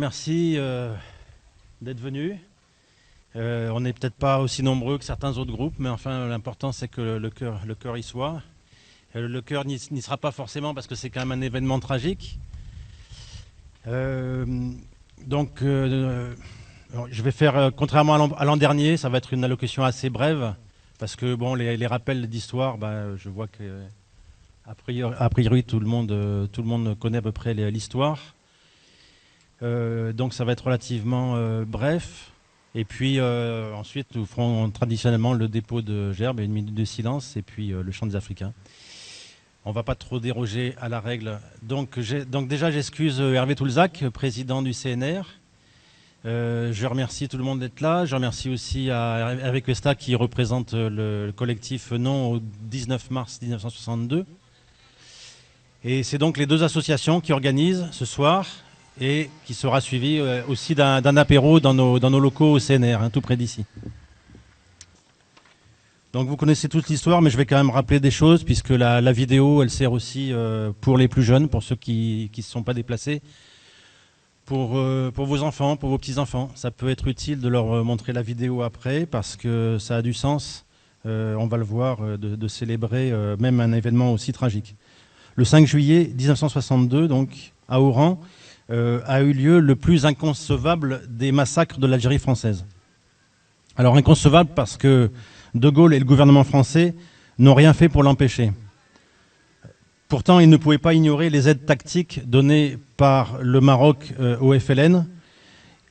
Merci d'être venu. On n'est peut-être pas aussi nombreux que certains autres groupes, mais enfin l'important c'est que le cœur y soit. Le cœur n'y sera pas forcément parce que c'est quand même un événement tragique. Donc je vais faire, contrairement à l'an dernier, ça va être une allocution assez brève, parce que bon, les rappels d'histoire, je vois que a priori tout le monde connaît à peu près l'histoire. Donc ça va être relativement bref. Et puis ensuite nous ferons traditionnellement le dépôt de gerbes et une minute de silence et puis le chant des Africains. On ne va pas trop déroger à la règle. Donc déjà j'excuse Hervé Toulzac, président du CNR. Je remercie tout le monde d'être là. Je remercie aussi Hervé Cuesta qui représente le collectif Non au 19 mars 1962. Et c'est donc les deux associations qui organisent ce soir et qui sera suivi aussi d'un apéro dans nos locaux au CNR, tout près d'ici. Donc vous connaissez toute l'histoire, mais je vais quand même rappeler des choses, puisque la vidéo, elle sert aussi pour les plus jeunes, pour ceux qui ne se sont pas déplacés, pour vos enfants, pour vos petits-enfants. Ça peut être utile de leur montrer la vidéo après, parce que ça a du sens, on va le voir, de célébrer même un événement aussi tragique. Le 5 juillet 1962, donc, à Oran, a eu lieu le plus inconcevable des massacres de l'Algérie française. Alors inconcevable parce que De Gaulle et le gouvernement français n'ont rien fait pour l'empêcher. Pourtant, ils ne pouvaient pas ignorer les aides tactiques données par le Maroc au FLN.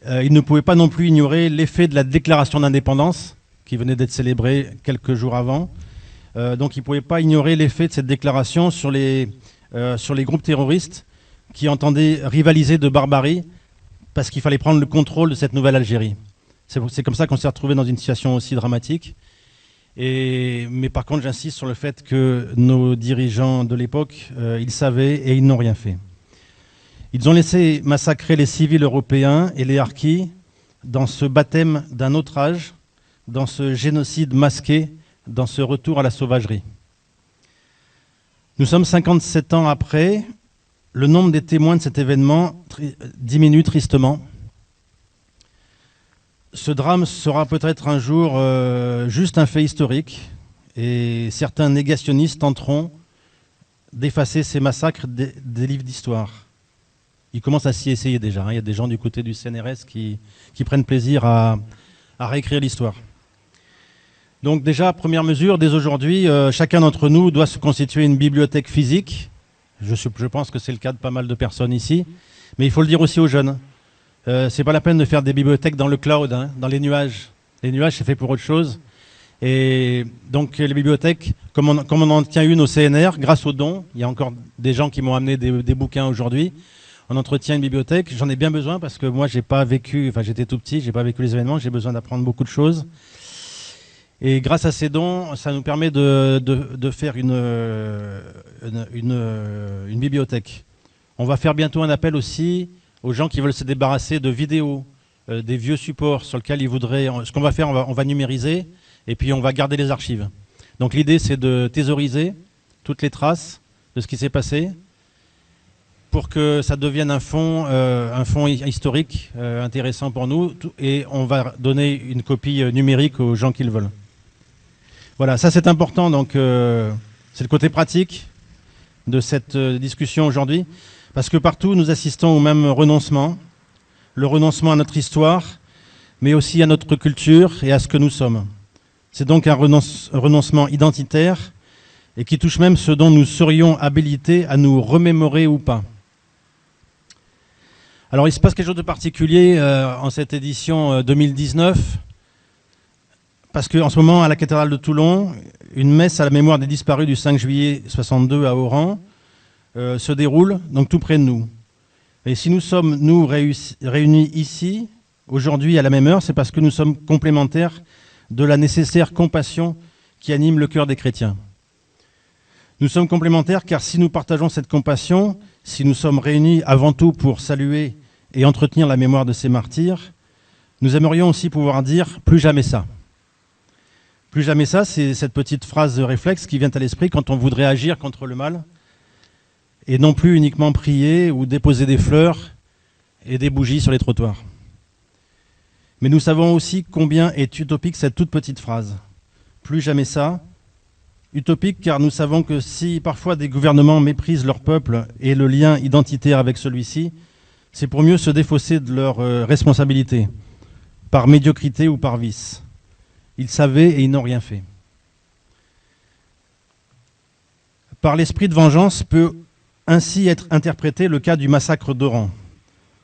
Ils ne pouvaient pas non plus ignorer l'effet de la déclaration d'indépendance qui venait d'être célébrée quelques jours avant. Donc ils ne pouvaient pas ignorer l'effet de cette déclaration sur les groupes terroristes qui entendaient rivaliser de barbarie parce qu'il fallait prendre le contrôle de cette nouvelle Algérie. C'est comme ça qu'on s'est retrouvé dans une situation aussi dramatique. Mais par contre, j'insiste sur le fait que nos dirigeants de l'époque, ils savaient et ils n'ont rien fait. Ils ont laissé massacrer les civils européens et les harkis dans ce baptême d'un autre âge, dans ce génocide masqué, dans ce retour à la sauvagerie. Nous sommes 57 ans après. Le nombre des témoins de cet événement diminue tristement. Ce drame sera peut-être un jour juste un fait historique et certains négationnistes tenteront d'effacer ces massacres des livres d'histoire. Ils commencent à s'y essayer déjà. Il y a des gens du côté du CNRS qui prennent plaisir à réécrire l'histoire. Donc déjà, première mesure, dès aujourd'hui, chacun d'entre nous doit se constituer une bibliothèque physique. Je pense que c'est le cas de pas mal de personnes ici. Mais il faut le dire aussi aux jeunes. C'est pas la peine de faire des bibliothèques dans le cloud, dans les nuages. Les nuages, c'est fait pour autre chose. Et donc les bibliothèques, comme on en tient une au CNR, grâce aux dons, il y a encore des gens qui m'ont amené des bouquins aujourd'hui. On entretient une bibliothèque. J'en ai bien besoin parce que moi, j'ai pas vécu, enfin j'étais tout petit, j'ai pas vécu les événements, j'ai besoin d'apprendre beaucoup de choses. Et grâce à ces dons, ça nous permet de faire une bibliothèque. On va faire bientôt un appel aussi aux gens qui veulent se débarrasser de vidéos, des vieux supports sur lesquels ils voudraient... Ce qu'on va faire, on va numériser et puis on va garder les archives. Donc l'idée, c'est de thésauriser toutes les traces de ce qui s'est passé pour que ça devienne un fonds historique intéressant pour nous. Et on va donner une copie numérique aux gens qui le veulent. Voilà, ça c'est important, donc c'est le côté pratique de cette discussion aujourd'hui, parce que partout nous assistons au même renoncement, le renoncement à notre histoire, mais aussi à notre culture et à ce que nous sommes. C'est donc un renoncement identitaire et qui touche même ce dont nous serions habilités à nous remémorer ou pas. Alors il se passe quelque chose de particulier en cette édition 2019, parce qu'en ce moment, à la cathédrale de Toulon, une messe à la mémoire des disparus du 5 juillet 62 à Oran se déroule, donc tout près de nous. Et si nous sommes, nous, réunis ici, aujourd'hui, à la même heure, c'est parce que nous sommes complémentaires de la nécessaire compassion qui anime le cœur des chrétiens. Nous sommes complémentaires car si nous partageons cette compassion, si nous sommes réunis avant tout pour saluer et entretenir la mémoire de ces martyrs, nous aimerions aussi pouvoir dire « plus jamais ça ». Plus jamais ça, c'est cette petite phrase de réflexe qui vient à l'esprit quand on voudrait agir contre le mal et non plus uniquement prier ou déposer des fleurs et des bougies sur les trottoirs. Mais nous savons aussi combien est utopique cette toute petite phrase. Plus jamais ça. Utopique car nous savons que si parfois des gouvernements méprisent leur peuple et le lien identitaire avec celui-ci, c'est pour mieux se défausser de leurs responsabilités, par médiocrité ou par vice. Ils savaient et ils n'ont rien fait. Par l'esprit de vengeance peut ainsi être interprété le cas du massacre d'Oran.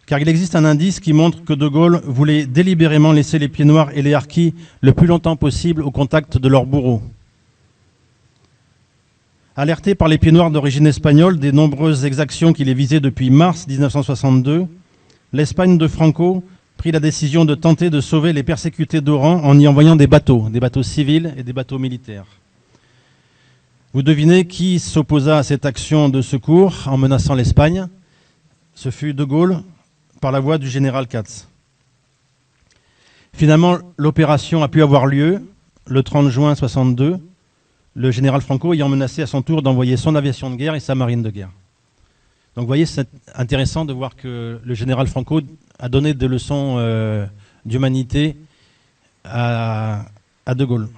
Car il existe un indice qui montre que De Gaulle voulait délibérément laisser les pieds noirs et les harkis le plus longtemps possible au contact de leurs bourreaux. Alerté par les pieds noirs d'origine espagnole des nombreuses exactions qui les visaient depuis mars 1962, l'Espagne de Franco prit la décision de tenter de sauver les persécutés d'Oran en y envoyant des bateaux civils et des bateaux militaires. Vous devinez qui s'opposa à cette action de secours en menaçant l'Espagne? Ce fut De Gaulle, par la voix du général Katz. Finalement, l'opération a pu avoir lieu le 30 juin 1962, le général Franco ayant menacé à son tour d'envoyer son aviation de guerre et sa marine de guerre. Donc vous voyez, c'est intéressant de voir que le général Franco a donné des leçons d'humanité à De Gaulle.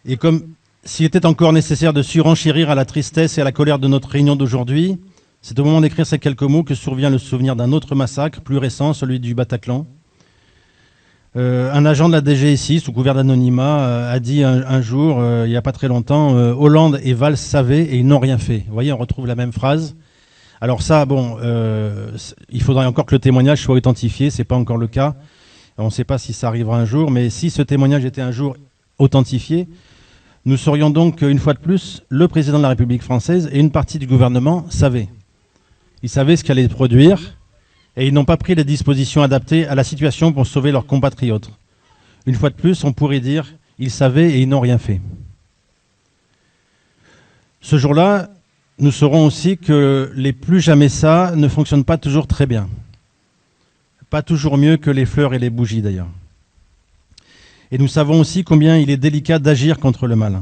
Et comme s'il était encore nécessaire de surenchérir à la tristesse et à la colère de notre réunion d'aujourd'hui, c'est au moment d'écrire ces quelques mots que survient le souvenir d'un autre massacre, plus récent, celui du Bataclan. Un agent de la DGSI, sous couvert d'anonymat, a dit un jour, il n'y a pas très longtemps, Hollande et Valls savaient et ils n'ont rien fait. Vous voyez, on retrouve la même phrase. Alors ça, bon, il faudrait encore que le témoignage soit authentifié, ce n'est pas encore le cas. On ne sait pas si ça arrivera un jour, mais si ce témoignage était un jour authentifié, nous saurions donc, une fois de plus, le président de la République française et une partie du gouvernement savaient. Ils savaient ce qu'allait produire et ils n'ont pas pris les dispositions adaptées à la situation pour sauver leurs compatriotes. Une fois de plus, on pourrait dire ils savaient et ils n'ont rien fait. Ce jour-là, nous saurons aussi que les plus jamais ça ne fonctionnent pas toujours très bien. Pas toujours mieux que les fleurs et les bougies d'ailleurs. Et nous savons aussi combien il est délicat d'agir contre le mal.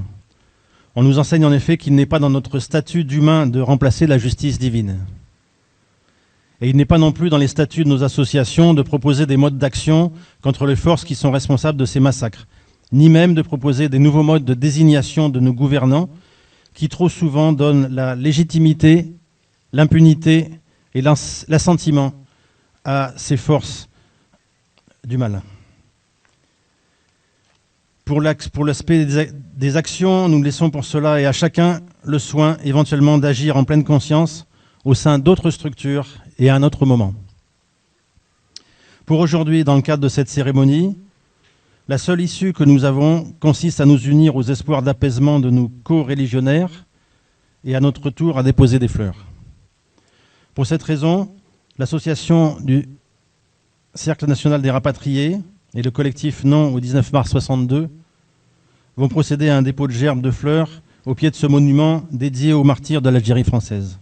On nous enseigne en effet qu'il n'est pas dans notre statut d'humain de remplacer la justice divine. Et il n'est pas non plus dans les statuts de nos associations de proposer des modes d'action contre les forces qui sont responsables de ces massacres, ni même de proposer des nouveaux modes de désignation de nos gouvernants qui trop souvent donnent la légitimité, l'impunité et l'assentiment à ces forces du mal. Pour l'aspect des actions, nous laissons pour cela et à chacun le soin éventuellement d'agir en pleine conscience au sein d'autres structures et à un autre moment. Pour aujourd'hui, dans le cadre de cette cérémonie, la seule issue que nous avons consiste à nous unir aux espoirs d'apaisement de nos co-religionnaires et à notre tour à déposer des fleurs. Pour cette raison, l'association du Cercle national des rapatriés et le collectif Non au 19 mars 62 vont procéder à un dépôt de gerbes de fleurs au pied de ce monument dédié aux martyrs de l'Algérie française.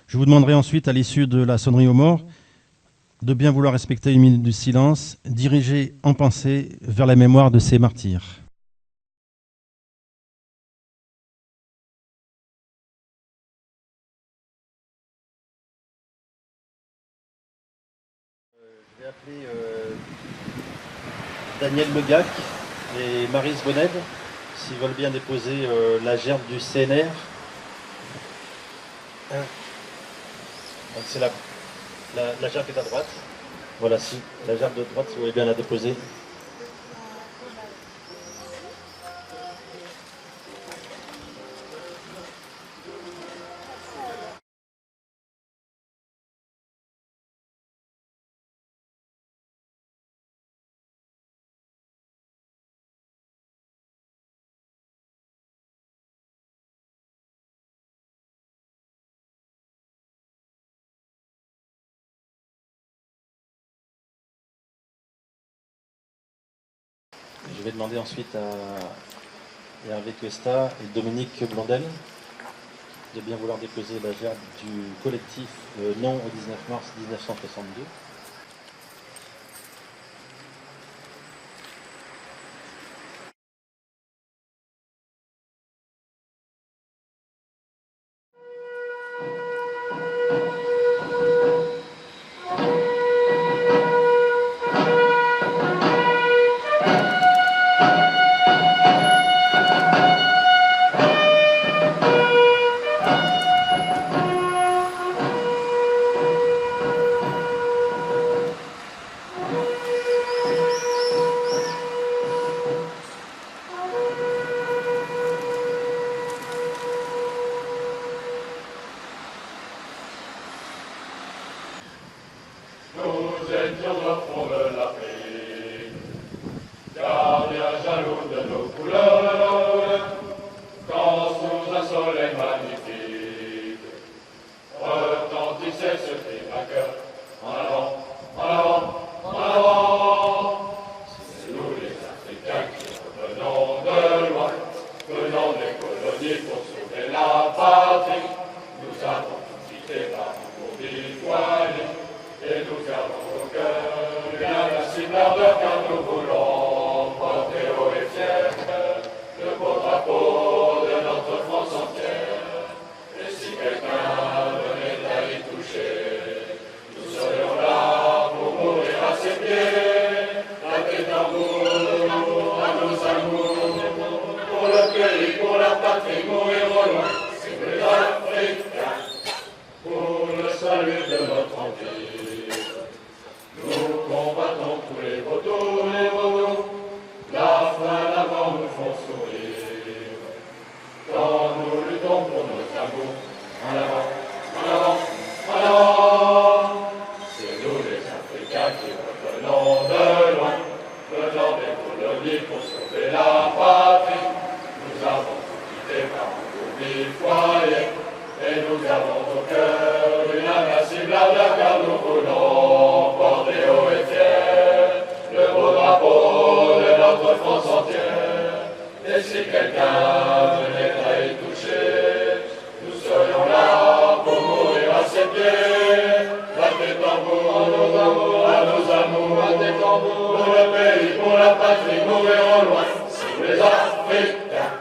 Je vous demanderai ensuite, à l'issue de la sonnerie aux morts, de bien vouloir respecter une minute du silence, dirigée en pensée vers la mémoire de ces martyrs. Je vais appeler Daniel Legac et Maryse Bonnède, s'ils veulent bien déposer la gerbe du CNR. Donc c'est la gerbe est à droite. Voilà, si la gerbe de droite, si vous voulez bien la déposer. Je vais demander ensuite à Hervé Cuesta et Dominique Blondel de bien vouloir déposer la gerbe du collectif Non au 19 mars 1962. étions au fond de l'Afrique, gardiens jaloux de nos couleurs, quand sous un soleil magnifique, retentissait ce cri vainqueur, en avant, en avant, en avant. C'est nous les Africains qui revenons de loin, venant des colonies pour sauver la patrie. Nous avons tout quitté par pour vivre. Et nous gardons au cœur l'invincible ardeur car nous voulons porter haut et fier le beau drapeau de notre France entière. Et si quelqu'un venait à y toucher, nous serions là pour mourir à ses pieds, la tête en bout, à nos amours, pour le pays, pour la patrie, mourir au loin, c'est les Africains, pour le salut de notre empire. Nous combattons tous les vautours, la faim d'avant nous font sourire. Quand nous luttons pour nos amours, en avant, en avant, en avant. C'est nous les Africains qui revenons de loin, venant des colonies pour sauver la patrie. Nous avons tout quitté par nos vies foyers, et nous avons au cœur une invincible ardeur car nous voulons porter haut et fier le beau drapeau de notre France entière. Et si quelqu'un venait à y toucher, nous serions là pour mourir à ses pieds, la tête en bout, à nos amours, à nos amours, la tête en bout, pour le pays, pour la patrie, mourir au loin, sous les Africains.